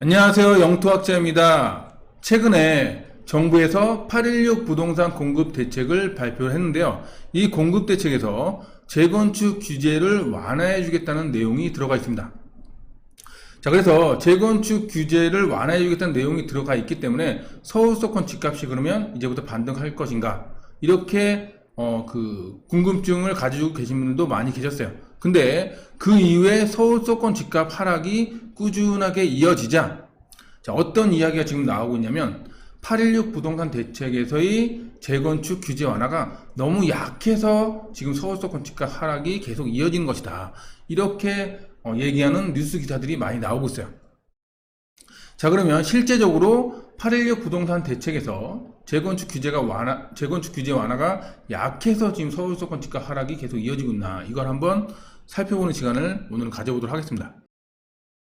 안녕하세요. 영토학자입니다. 최근에 정부에서 816 부동산 공급 대책을 발표를 했는데요. 이 공급 대책에서 재건축 규제를 완화해 주겠다는 내용이 들어가 있습니다. 자, 그래서 재건축 규제를 완화해 주겠다는 내용이 들어가 있기 때문에 서울 수도권 집값이 그러면 이제부터 반등할 것인가? 이렇게 궁금증을 가지고 계신 분들도 많이 계셨어요. 근데 그 이후에 서울 수도권 집값 하락이 꾸준하게 이어지자, 자, 어떤 이야기가 지금 나오고 있냐면 816 부동산 대책에서의 재건축 규제 완화가 너무 약해서 지금 서울 수도권 집값 하락이 계속 이어지는 것이다. 이렇게 얘기하는 뉴스 기사들이 많이 나오고 있어요. 자, 그러면 실제적으로 816 부동산 대책에서 재건축 규제 완화가 약해서 지금 서울 수도권 집값 하락이 계속 이어지고 있나, 이걸 한번 살펴보는 시간을 오늘 가져보도록 하겠습니다.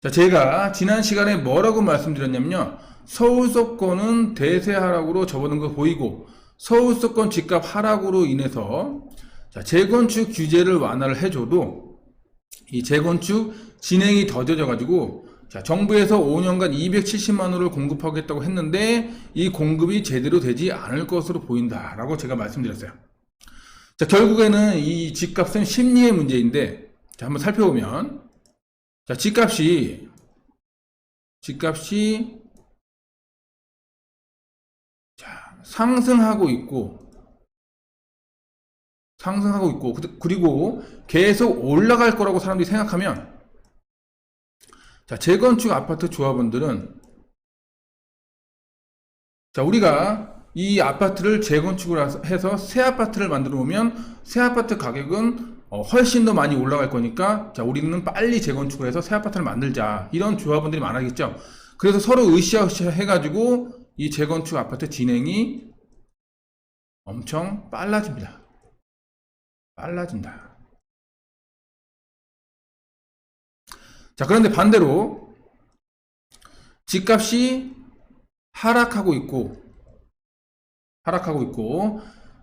자, 제가 지난 시간에 뭐라고 말씀드렸냐면요. 서울 수도권은 대세 하락으로 접어든 거 보이고, 서울 수도권 집값 하락으로 인해서 자, 재건축 규제를 완화를 해줘도 이 재건축 진행이 더뎌져 가지고, 자, 정부에서 5년간 270만 호를 공급하겠다고 했는데 이 공급이 제대로 되지 않을 것으로 보인다라고 제가 말씀드렸어요. 자, 결국에는 이 집값은 심리의 문제인데, 자, 한번 살펴보면, 자, 집값이 자, 상승하고 있고, 그리고 계속 올라갈 거라고 사람들이 생각하면, 자, 재건축 아파트 조합원들은, 자, 우리가 이 아파트를 재건축을 해서 새 아파트를 만들어 놓으면 새 아파트 가격은 훨씬 더 많이 올라갈 거니까, 자, 우리는 빨리 재건축을 해서 새 아파트를 만들자, 이런 조합원들이 많아지겠죠. 그래서 서로 으쌰으쌰 해가지고 이 재건축 아파트 진행이 엄청 빨라진다. 자, 그런데 반대로 집값이 하락하고 있고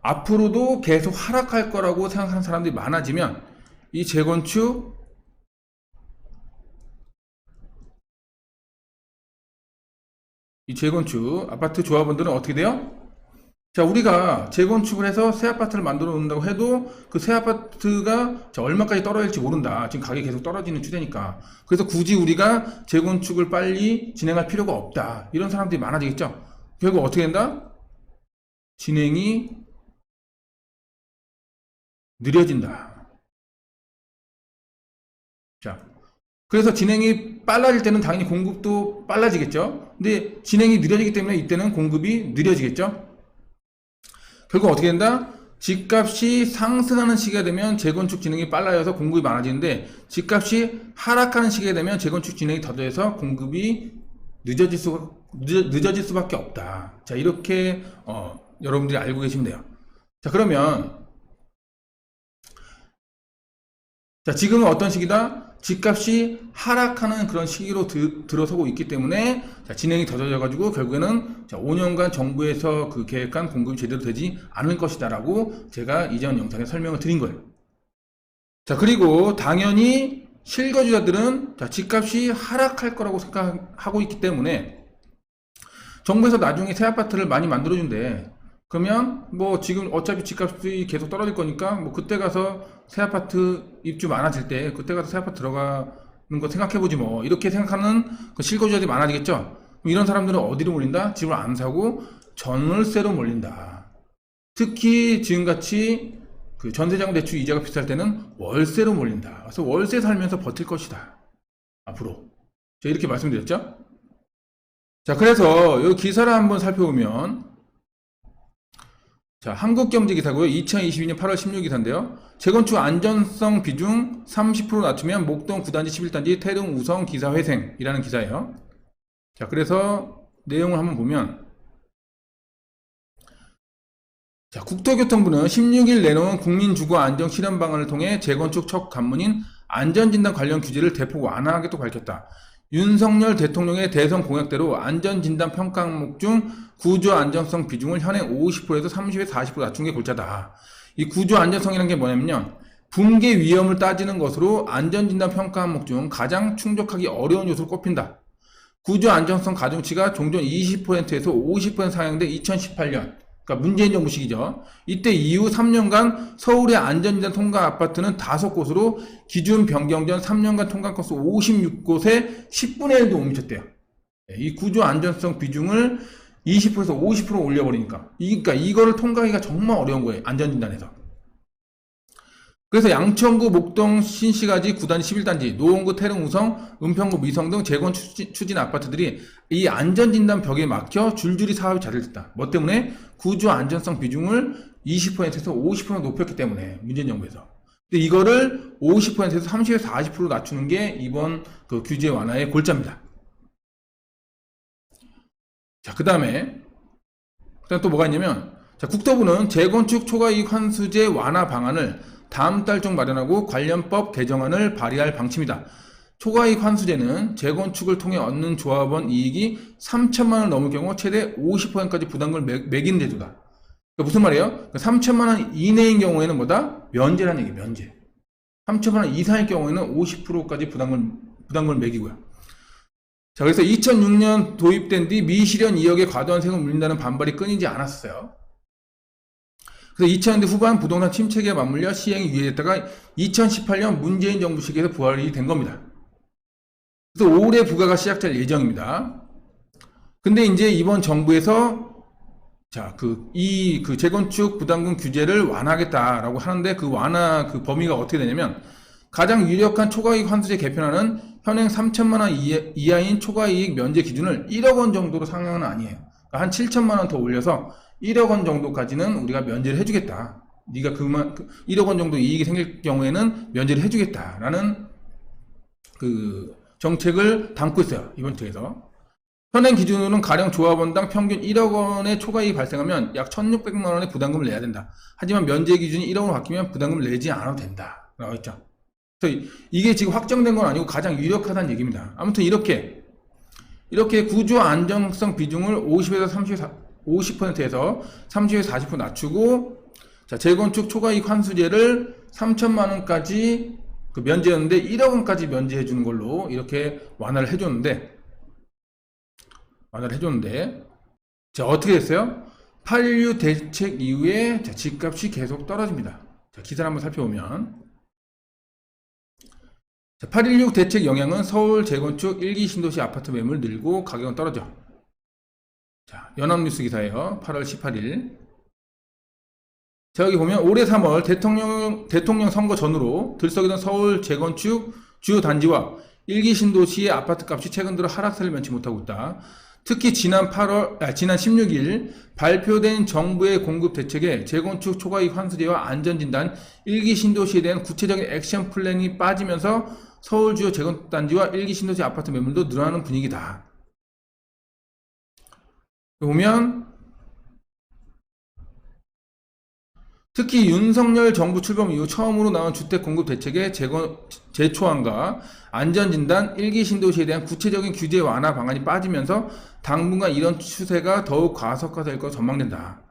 앞으로도 계속 하락할 거라고 생각하는 사람들이 많아지면 이 재건축 아파트 조합원들은 어떻게 돼요? 자, 우리가 재건축을 해서 새 아파트를 만들어 놓는다고 해도 그 새 아파트가 자, 얼마까지 떨어질지 모른다. 지금 가격이 계속 떨어지는 추세니까. 그래서 굳이 우리가 재건축을 빨리 진행할 필요가 없다. 이런 사람들이 많아지겠죠. 결국 어떻게 된다? 진행이 느려진다. 자, 그래서 진행이 빨라질 때는 당연히 공급도 빨라지겠죠. 근데 진행이 느려지기 때문에 이때는 공급이 느려지겠죠. 결국 어떻게 된다? 집값이 상승하는 시기가 되면 재건축 진행이 빨라져서 공급이 많아지는데, 집값이 하락하는 시기가 되면 재건축 진행이 더뎌서 공급이 늦어질 수밖에 없다. 자, 이렇게 여러분들이 알고 계시면 돼요. 자, 그러면 자, 지금은 어떤 시기다? 집값이 하락하는 그런 시기로 들어서고 있기 때문에, 자, 진행이 더뎌져 가지고 결국에는 자, 5년간 정부에서 그 계획한 공급이 제대로 되지 않을 것이다 라고 제가 이전 영상에 설명을 드린 거예요. 자, 그리고 당연히 실거주자들은 자, 집값이 하락할 거라고 생각하고 있기 때문에 정부에서 나중에 새 아파트를 많이 만들어준대. 그러면 뭐 지금 어차피 집값이 계속 떨어질 거니까 뭐 그때 가서 새 아파트 입주 많아질 때 그때 가서 새 아파트 들어가는 거 생각해보지 뭐, 이렇게 생각하는 그 실거주자들이 많아지겠죠. 이런 사람들은 어디로 몰린다? 집을 안 사고 전월세로 몰린다. 특히 지금같이 그 전세자금 대출 이자가 비쌀 때는 월세로 몰린다. 그래서 월세 살면서 버틸 것이다. 앞으로. 제가 이렇게 말씀드렸죠. 자, 그래서 이 기사를 한번 살펴보면, 자, 한국경제기사고요. 2022년 8월 16일 기사인데요. 재건축 안전성 비중 30% 낮추면 목동 9단지 11단지 태릉 우성 기사 회생이라는 기사예요. 자, 그래서 내용을 한번 보면, 자, 국토교통부는 16일 내놓은 국민주거 안정 실현 방안을 통해 재건축 첫 관문인 안전진단 관련 규제를 대폭 완화하겠다고 밝혔다. 윤석열 대통령의 대선 공약대로 안전진단 평가 항목 중 구조 안전성 비중을 현행 50%에서 30에서 40% 낮춘 게 골자다. 이 구조 안전성이라는 게 뭐냐면요, 붕괴 위험을 따지는 것으로 안전진단 평가 항목 중 가장 충족하기 어려운 요소로 꼽힌다. 구조 안정성 가중치가 종전 20%에서 50% 상향돼 2018년, 그러니까 문재인 정부 시기죠. 이때 이후 3년간 서울의 안전진단 통과 아파트는 5곳으로 기준 변경 전 3년간 통과 건수 56곳에 10분의 1도 못 미쳤대요. 이 구조 안전성 비중을 20%에서 50% 올려버리니까. 그러니까 이거를 통과하기가 정말 어려운 거예요. 안전진단에서. 그래서 양천구, 목동, 신시가지, 구단지, 11단지, 노원구, 태릉, 우성, 은평구, 미성 등 재건축 추진 아파트들이 이 안전진단 벽에 막혀 줄줄이 사업이 잘 됐다. 뭐 때문에? 구조 안전성 비중을 20%에서 50% 높였기 때문에, 문재인 정부에서. 근데 이거를 50%에서 30에서 40% 낮추는 게 이번 그 규제 완화의 골자입니다. 자, 그 다음에 또 뭐가 있냐면, 자, 국토부는 재건축 초과이익 환수제 완화 방안을 다음 달 중 마련하고 관련법 개정안을 발의할 방침이다. 초과이익 환수제는 재건축을 통해 얻는 조합원 이익이 3천만 원 넘을 경우 최대 50%까지 부담금을 매기는 제도다. 그러니까 무슨 말이에요? 3천만 원 이내인 경우에는 뭐다? 면제라는 얘기예요. 면제. 3천만 원 이상일 경우에는 50%까지 부담금을 매기고요. 자, 그래서 2006년 도입된 뒤 미실현 2억의 과도한 세금을 물린다는 반발이 끊이지 않았어요. 그래서 2000년대 후반 부동산 침체기에 맞물려 시행이 유예됐다가 2018년 문재인 정부 시기에서 부활이 된 겁니다. 그래서 올해 부과가 시작될 예정입니다. 근데 이제 이번 정부에서 자, 이 재건축 부담금 규제를 완화하겠다라고 하는데 그 완화 범위가 어떻게 되냐면 가장 유력한 초과이익 환수제 개편안은 현행 3천만 원 이하인 초과이익 면제 기준을 1억 원 정도로 상향은 아니에요. 그러니까 한 7천만 원 더 올려서 1억 원 정도까지는 우리가 면제를 해주겠다. 네가 1억 원 정도 이익이 생길 경우에는 면제를 해주겠다라는 그 정책을 담고 있어요. 이번 정책에서. 현행 기준으로는 가령 조합원당 평균 1억 원의 초과이익이 발생하면 약 1,600만 원의 부담금을 내야 된다. 하지만 면제 기준이 1억 원으로 바뀌면 부담금을 내지 않아도 된다. 라고 했죠. 그래서 이게 지금 확정된 건 아니고 가장 유력하다는 얘기입니다. 아무튼 이렇게 구조 안정성 비중을 50%에서 30에서 40% 낮추고, 자, 재건축 초과이익 환수제를 3천만 원까지 면제였는데 1억 원까지 면제해 주는 걸로 이렇게 완화를 해줬는데, 자, 어떻게 됐어요? 8.16 대책 이후에 자, 집값이 계속 떨어집니다. 자, 기사를 한번 살펴보면, 자, 8.16 대책 영향은 서울 재건축 1기 신도시 아파트 매물 늘고 가격은 떨어져. 자, 연합뉴스 기사예요. 8월 18일. 자, 여기 보면 올해 3월 대통령 선거 전후로 들썩이던 서울 재건축 주요 단지와 1기 신도시의 아파트 값이 최근 들어 하락세를 면치 못하고 있다. 특히 지난 16일 발표된 정부의 공급 대책에 재건축 초과이익 환수제와 안전진단 1기 신도시에 대한 구체적인 액션 플랜이 빠지면서 서울 주요 재건단지와 1기 신도시 아파트 매물도 늘어나는 분위기다. 보면 특히 윤석열 정부 출범 이후 처음으로 나온 주택 공급 대책의 재초안과 안전진단 1기 신도시에 대한 구체적인 규제 완화 방안이 빠지면서 당분간 이런 추세가 더욱 가속화될 것으로 전망된다.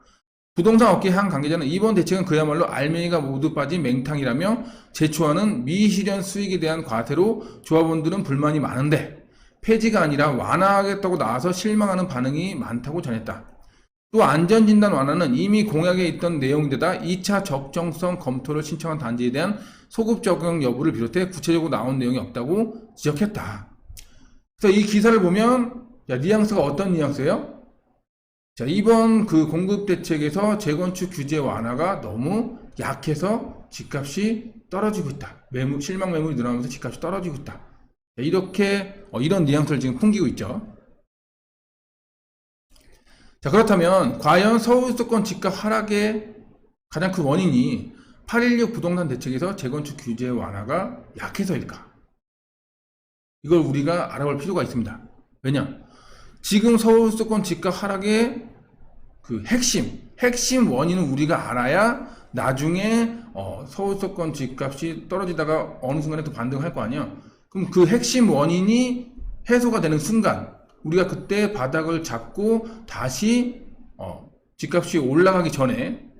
부동산 업계 한 관계자는 이번 대책은 그야말로 알맹이가 모두 빠진 맹탕이라며 재초안은 미실현 수익에 대한 과태로 조합원들은 불만이 많은데 폐지가 아니라 완화하겠다고 나와서 실망하는 반응이 많다고 전했다. 또 안전진단 완화는 이미 공약에 있던 내용인데다 2차 적정성 검토를 신청한 단지에 대한 소급 적용 여부를 비롯해 구체적으로 나온 내용이 없다고 지적했다. 그래서 이 기사를 보면 뉘앙스가 어떤 뉘앙스예요? 자, 이번 공급 대책에서 재건축 규제 완화가 너무 약해서 집값이 떨어지고 있다. 실망 매물이 늘어나면서 집값이 떨어지고 있다. 이렇게 이런 뉘앙스를 지금 풍기고 있죠. 자, 그렇다면 과연 서울 수도권 집값 하락의 가장 큰 원인이 8.16 부동산 대책에서 재건축 규제 완화가 약해서일까? 이걸 우리가 알아볼 필요가 있습니다. 왜냐? 지금 서울 수도권 집값 하락의 핵심 원인은 우리가 알아야 나중에 서울 수도권 집값이 떨어지다가 어느 순간에 또 반등할 거 아니야. 그럼 그 핵심 원인이 해소가 되는 순간 우리가 그때 바닥을 잡고 다시 집값이 올라가기 전에,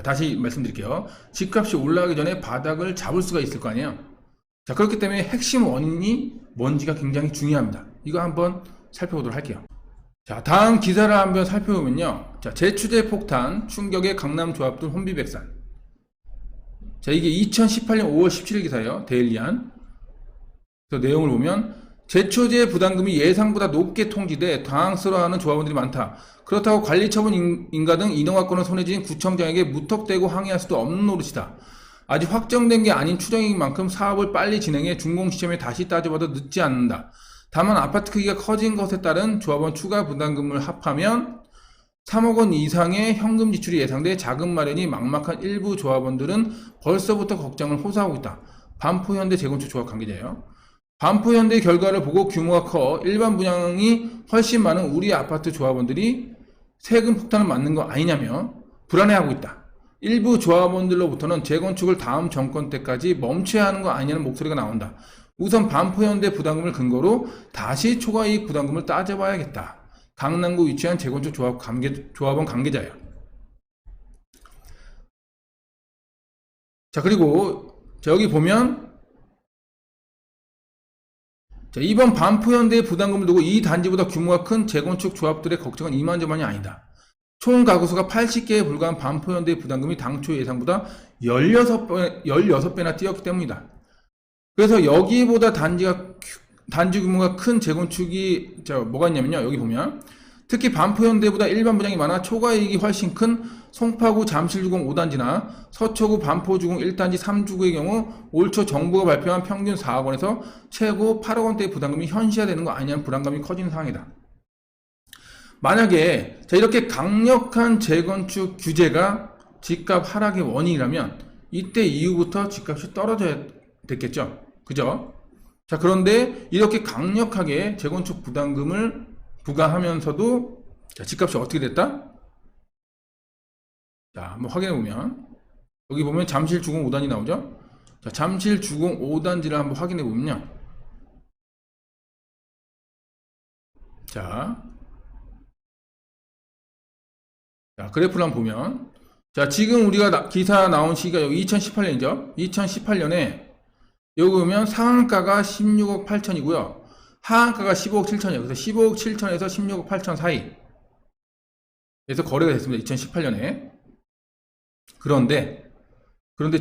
다시 말씀드릴게요. 집값이 올라가기 전에 바닥을 잡을 수가 있을 거 아니에요. 자, 그렇기 때문에 핵심 원인이 뭔지가 굉장히 중요합니다. 이거 한번 살펴보도록 할게요. 자, 다음 기사를 한번 살펴보면요. 자, 제추제 폭탄 충격의 강남 조합들 혼비백산. 자, 이게 2018년 5월 17일 기사예요. 데일리안. 그래서 내용을 보면 제초제 부담금이 예상보다 높게 통지돼 당황스러워하는 조합원들이 많다. 그렇다고 관리처분 인가 등 인허가권을 손에 쥔 구청장에게 무턱대고 항의할 수도 없는 노릇이다. 아직 확정된 게 아닌 추정인 만큼 사업을 빨리 진행해 준공 시점에 다시 따져봐도 늦지 않는다. 다만 아파트 크기가 커진 것에 따른 조합원 추가 부담금을 합하면 3억 원 이상의 현금 지출이 예상돼 자금 마련이 막막한 일부 조합원들은 벌써부터 걱정을 호소하고 있다. 반포현대 재건축 조합 관계자예요. 반포현대의 결과를 보고 규모가 커 일반 분양이 훨씬 많은 우리 아파트 조합원들이 세금 폭탄을 맞는 거 아니냐며 불안해하고 있다. 일부 조합원들로부터는 재건축을 다음 정권 때까지 멈춰야 하는 거 아니냐는 목소리가 나온다. 우선 반포현대 부담금을 근거로 다시 초과이익 부담금을 따져봐야겠다. 강남구 위치한 재건축 조합원 관계자예요. 자, 그리고 여기 보면 자, 이번 반포현대의 부담금을 두고 이 단지보다 규모가 큰 재건축 조합들의 걱정은 이만저만이 아니다. 총 가구수가 80개에 불과한 반포현대의 부담금이 당초 예상보다 16배나 뛰었기 때문이다. 그래서 여기보다 단지 규모가 큰 재건축이 뭐가 있냐면요. 여기 보면 특히 반포현대보다 일반 분양이 많아 초과이익이 훨씬 큰 송파구 잠실주공 5단지나 서초구 반포주공 1단지 3주구의 경우 올 초 정부가 발표한 평균 4억 원에서 최고 8억 원대의 부담금이 현시화되는 거 아니냐는 불안감이 커지는 상황이다. 만약에 이렇게 강력한 재건축 규제가 집값 하락의 원인이라면 이때 이후부터 집값이 떨어져야 됐겠죠. 그죠? 자, 그런데 이렇게 강력하게 재건축 부담금을 부과하면서도 자, 집값이 어떻게 됐다? 자, 한번 확인해 보면 여기 보면 잠실 주공 5단이 나오죠? 자, 잠실 주공 5단지를 한번 확인해 보면요. 자, 그래프를 한번 보면 자, 지금 우리가 기사 나온 시기가 여기 2018년이죠? 2018년에 여기 보면 상한가가 16억 8천이고요. 하한가가 15억 7천이에요. 그래서 15억 7천에서 16억 8천 사이. 그래서 거래가 됐습니다. 2018년에. 그런데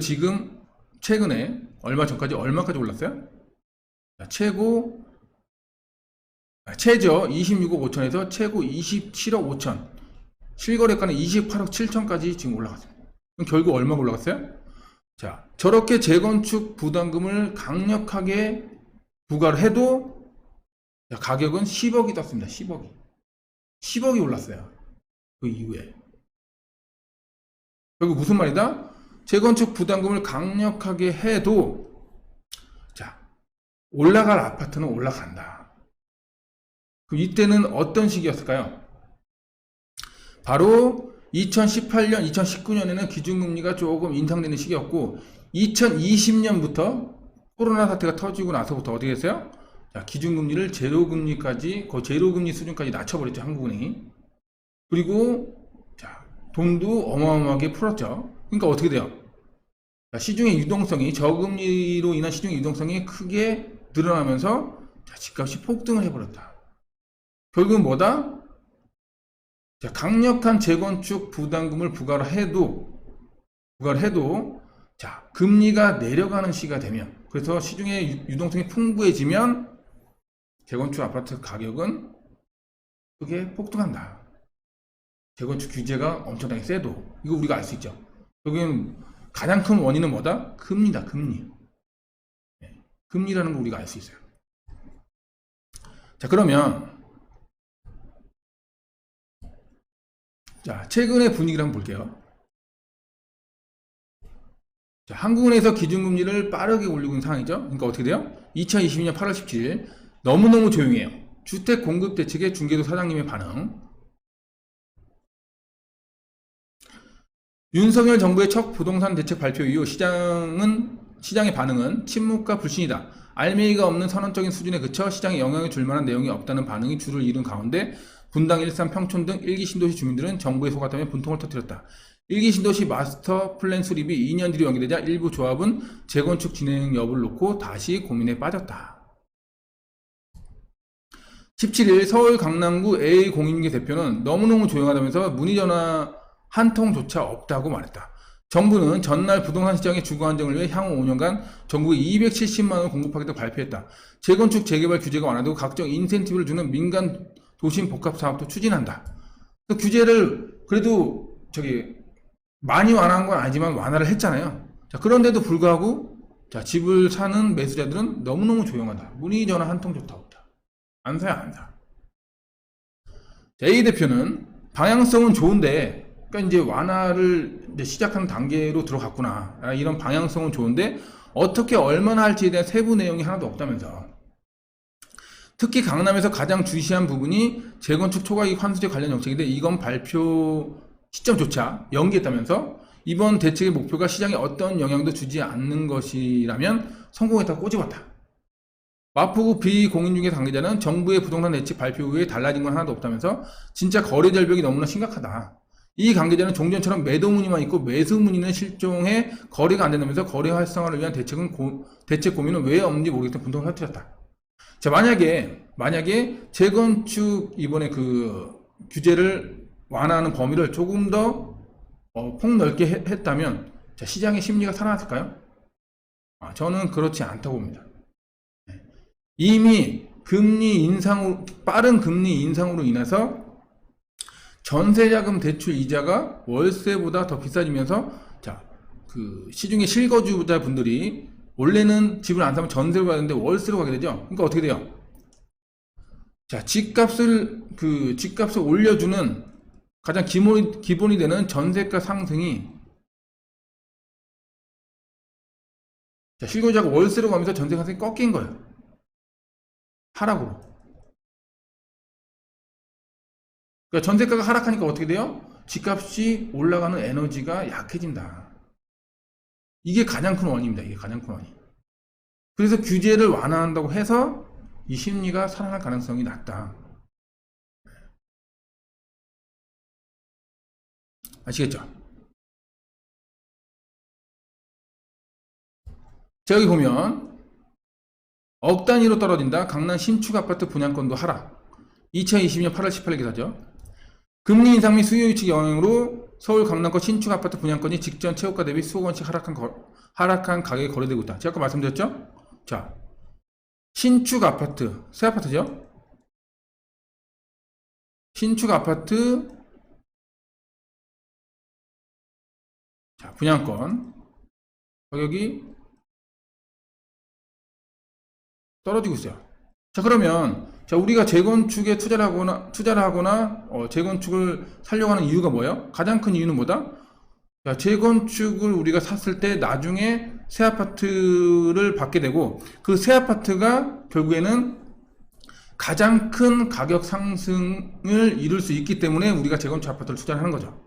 지금 최근에 얼마까지 올랐어요? 자, 최저 26억 5천에서 최고 27억 5천. 실거래가는 28억 7천까지 지금 올라갔습니다. 그럼 결국 얼마가 올라갔어요? 자, 저렇게 재건축 부담금을 강력하게 부과를 해도 가격은 10억이 떴습니다. 10억이 올랐어요. 그 이후에. 결국 무슨 말이다? 재건축 부담금을 강력하게 해도 자, 올라갈 아파트는 올라간다. 그럼 이때는 어떤 시기였을까요? 바로 2018년, 2019년에는 기준금리가 조금 인상되는 시기였고 2020년부터 코로나 사태가 터지고 나서부터 어떻게 했어요? 자, 기준금리를 제로금리까지 거의 제로금리 수준까지 낮춰버렸죠. 한국은행이. 그리고 자, 돈도 어마어마하게 풀었죠. 그러니까 어떻게 돼요? 자, 시중의 유동성이 저금리로 인한 시중의 유동성이 크게 늘어나면서 자, 집값이 폭등을 해버렸다. 결국은 뭐다? 자, 강력한 재건축 부담금을 부과를 해도 자, 금리가 내려가는 시기가 되면 그래서 시중의 유동성이 풍부해지면 재건축 아파트 가격은 크게 폭등한다. 재건축 규제가 엄청나게 세도 이거 우리가 알 수 있죠. 여기는 가장 큰 원인은 뭐다? 금리다. 금리. 금리라는 거 우리가 알 수 있어요. 자, 그러면 자, 최근의 분위기를 한번 볼게요. 자, 한국은행에서 기준금리를 빠르게 올리고 있는 상황이죠. 그러니까 어떻게 돼요? 2022년 8월 17일 너무너무 조용해요. 주택 공급 대책의 중개도 사장님의 반응. 윤석열 정부의 첫 부동산 대책 발표 이후 시장의 반응은 침묵과 불신이다. 알맹이가 없는 선언적인 수준에 그쳐 시장에 영향을 줄 만한 내용이 없다는 반응이 줄을 이룬 가운데 분당, 일산, 평촌 등 1기 신도시 주민들은 정부의 소가tam에 분통을 터뜨렸다. 1기 신도시 마스터 플랜 수립이 2년 뒤로 연기되자 일부 조합은 재건축 진행 여부를 놓고 다시 고민에 빠졌다. 17일 서울 강남구 A공인중개 대표는 너무너무 조용하다면서 문의전화 한 통조차 없다고 말했다. 정부는 전날 부동산 시장의 주거 안정을 위해 향후 5년간 전국에 270만 원을 공급하겠다고 발표했다. 재건축 재개발 규제가 완화되고 각종 인센티브를 주는 민간 도심 복합 사업도 추진한다. 그 규제를 그래도 많이 완화한 건 아니지만 완화를 했잖아요. 자, 그런데도 불구하고 집을 사는 매수자들은 너무너무 조용하다. 문의 전화 한 통조차 없다. 안 사요, 안 사. A 대표는 방향성은 좋은데, 그러니까 이제 완화를 이제 시작하는 단계로 들어갔구나. 이런 방향성은 좋은데 어떻게 얼마나 할지에 대한 세부 내용이 하나도 없다면서. 특히 강남에서 가장 주시한 부분이 재건축 초과이익 환수제 관련 정책인데 이건 발표 시점조차 연기했다면서 이번 대책의 목표가 시장에 어떤 영향도 주지 않는 것이라면 성공했다고 꼬집었다. 마포구 비공인중개 관계자는 정부의 부동산 대책 발표 후에 달라진 건 하나도 없다면서 진짜 거래 절벽이 너무나 심각하다. 이 관계자는 종전처럼 매도 문의만 있고 매수 문의는 실종해 거래가 안 된다면서 거래 활성화를 위한 대책 고민은 왜 없는지 모르겠다는 분통을 터뜨렸다. 자, 만약에 재건축 이번에 그 규제를 완화하는 범위를 조금 더 폭넓게 했다면 자, 시장의 심리가 살아났을까요? 저는 그렇지 않다고 봅니다. 이미 빠른 금리 인상으로 인해서 전세자금 대출 이자가 월세보다 더 비싸지면서 그 시중에 실거주자분들이 원래는 집을 안 사면 전세로 가야 되는데 월세로 가게 되죠. 그러니까 어떻게 돼요? 자, 집값을 올려주는 가장 기본이 되는 전세가 상승이 실거주자가 월세로 가면서 전세 상승이 꺾인 거예요. 하락으로. 그러니까 전세가가 하락하니까 어떻게 돼요? 집값이 올라가는 에너지가 약해진다. 이게 가장 큰 원인입니다. 이게 가장 큰 원인. 그래서 규제를 완화한다고 해서 이 심리가 살아날 가능성이 낮다. 아시겠죠? 자, 여기 보면 억 단위로 떨어진다. 강남 신축 아파트 분양권도 하락. 2020년 8월 18일 기사죠. 금리 인상 및 수요 유치 영향으로 서울 강남권 신축 아파트 분양권이 직전 최고가 대비 수억 원씩 하락한 가격에 거래되고 있다. 제가 아까 말씀드렸죠? 자, 신축 아파트, 새 아파트죠? 신축 아파트, 자, 분양권 가격이 떨어지고 있어요. 자, 그러면 우리가 재건축에 투자를 하거나 재건축을 살려고 하는 이유가 뭐예요? 가장 큰 이유는 뭐다? 자, 재건축을 우리가 샀을 때 나중에 새 아파트를 받게 되고 그 새 아파트가 결국에는 가장 큰 가격 상승을 이룰 수 있기 때문에 우리가 재건축 아파트를 투자를 하는 거죠.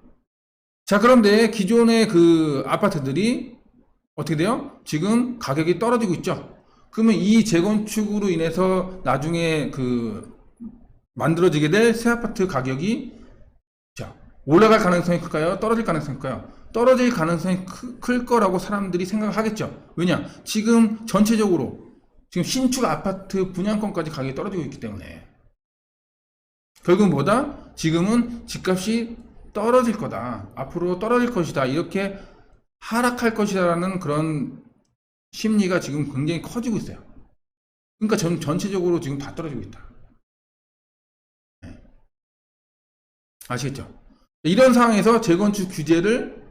자, 그런데 기존의 그 아파트들이 어떻게 돼요? 지금 가격이 떨어지고 있죠. 그러면 이 재건축으로 인해서 나중에 만들어지게 될 새 아파트 가격이 올라갈 가능성이 클까요? 떨어질 가능성이 클까요? 떨어질 가능성이 클 거라고 사람들이 생각을 하겠죠. 왜냐? 지금 전체적으로 지금 신축 아파트 분양권까지 가격이 떨어지고 있기 때문에 결국은 뭐다? 지금은 집값이 떨어질 거다. 앞으로 떨어질 것이다. 이렇게 하락할 것이다라는 그런 심리가 지금 굉장히 커지고 있어요. 그러니까 전체적으로 지금 다 떨어지고 있다. 네. 아시겠죠? 이런 상황에서 재건축 규제를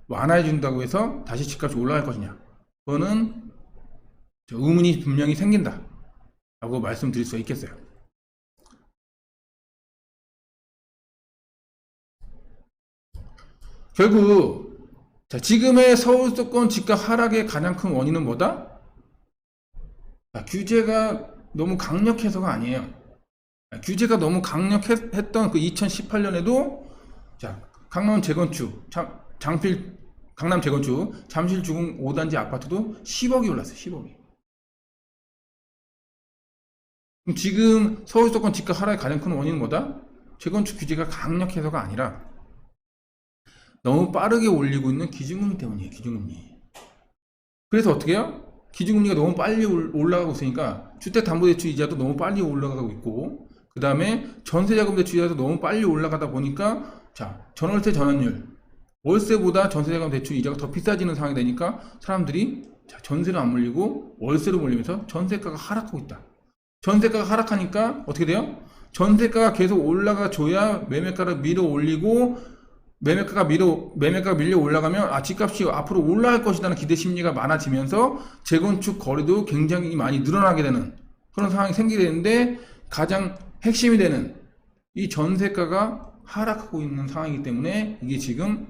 완화해 준다고 해서 다시 집값이 올라갈 것이냐? 그거는 의문이 분명히 생긴다 라고 말씀드릴 수 있겠어요. 결국 지금의 서울 수도권 집값 하락의 가장 큰 원인은 뭐다? 규제가 너무 강력해서가 아니에요. 규제가 너무 강력했던 그 2018년에도 강남 재건축, 강남 재건축, 잠실 주공 5단지 아파트도 10억이 올랐어요. 10억이. 그럼 지금 서울 수도권 집값 하락의 가장 큰 원인은 뭐다? 재건축 규제가 강력해서가 아니라 너무 빠르게 올리고 있는 기준금리 때문이에요. 기준금리. 그래서 어떻게 해요? 기준금리가 너무 빨리 올라가고 있으니까 주택담보대출 이자도 너무 빨리 올라가고 있고, 그 다음에 전세자금대출 이자도 너무 빨리 올라가다 보니까 자, 전월세 전환율, 월세보다 전세자금 대출 이자가 더 비싸지는 상황이 되니까 사람들이 자, 전세로 안 몰리고 월세로 몰리면서 전세가가 하락하고 있다. 전세가가 하락하니까 어떻게 돼요? 전세가가 계속 올라가 줘야 매매가를 밀어 올리고, 매매가가 밀려 올라가면 집값이 앞으로 올라갈 것이라는 기대 심리가 많아지면서 재건축 거래도 굉장히 많이 늘어나게 되는 그런 상황이 생기게 되는데, 가장 핵심이 되는 이 전세가가 하락하고 있는 상황이기 때문에 이게 지금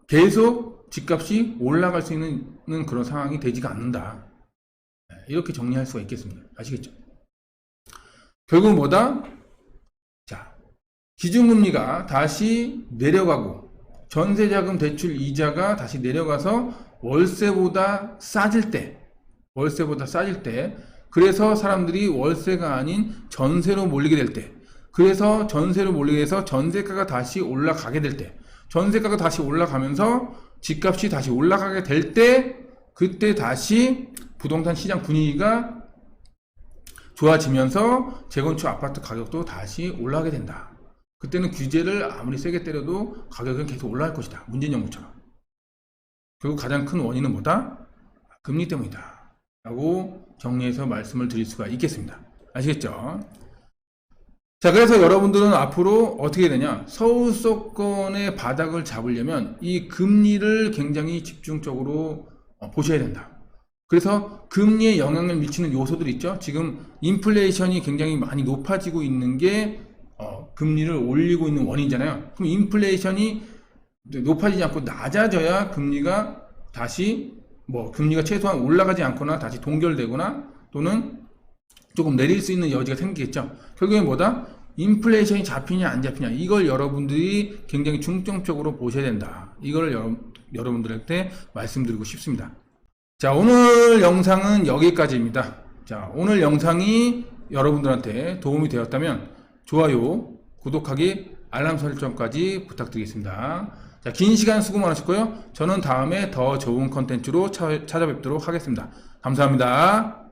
계속 집값이 올라갈 수 있는 그런 상황이 되지가 않는다. 이렇게 정리할 수가 있겠습니다. 아시겠죠? 결국은 뭐다? 자, 기준금리가 다시 내려가고 전세자금 대출 이자가 다시 내려가서 월세보다 싸질 때, 그래서 사람들이 월세가 아닌 전세로 몰리게 될 때, 그래서 전세로 몰리게 해서 전세가가 다시 올라가게 될 때, 전세가가 다시 올라가면서 집값이 다시 올라가게 될 때, 그때 다시 부동산 시장 분위기가 좋아지면서 재건축 아파트 가격도 다시 올라가게 된다. 그때는 규제를 아무리 세게 때려도 가격은 계속 올라갈 것이다. 문재인 정부처럼. 결국 가장 큰 원인은 뭐다? 금리 때문이다. 라고 정리해서 말씀을 드릴 수가 있겠습니다. 아시겠죠? 자, 그래서 여러분들은 앞으로 어떻게 되냐? 서울 수도권의 바닥을 잡으려면 이 금리를 굉장히 집중적으로 보셔야 된다. 그래서 금리에 영향을 미치는 요소들이 있죠. 지금 인플레이션이 굉장히 많이 높아지고 있는 게 금리를 올리고 있는 원인이잖아요. 그럼 인플레이션이 높아지지 않고 낮아져야 금리가 다시 금리가 최소한 올라가지 않거나 다시 동결되거나 또는 조금 내릴 수 있는 여지가 생기겠죠. 결국엔 뭐다? 인플레이션이 잡히냐 안 잡히냐, 이걸 여러분들이 굉장히 중점적으로 보셔야 된다. 이걸 여러분들한테 말씀드리고 싶습니다. 자, 오늘 영상은 여기까지입니다. 자, 오늘 영상이 여러분들한테 도움이 되었다면 좋아요, 구독하기, 알람 설정까지 부탁드리겠습니다. 자, 긴 시간 수고 많으셨고요. 저는 다음에 더 좋은 컨텐츠로 찾아뵙도록 하겠습니다. 감사합니다.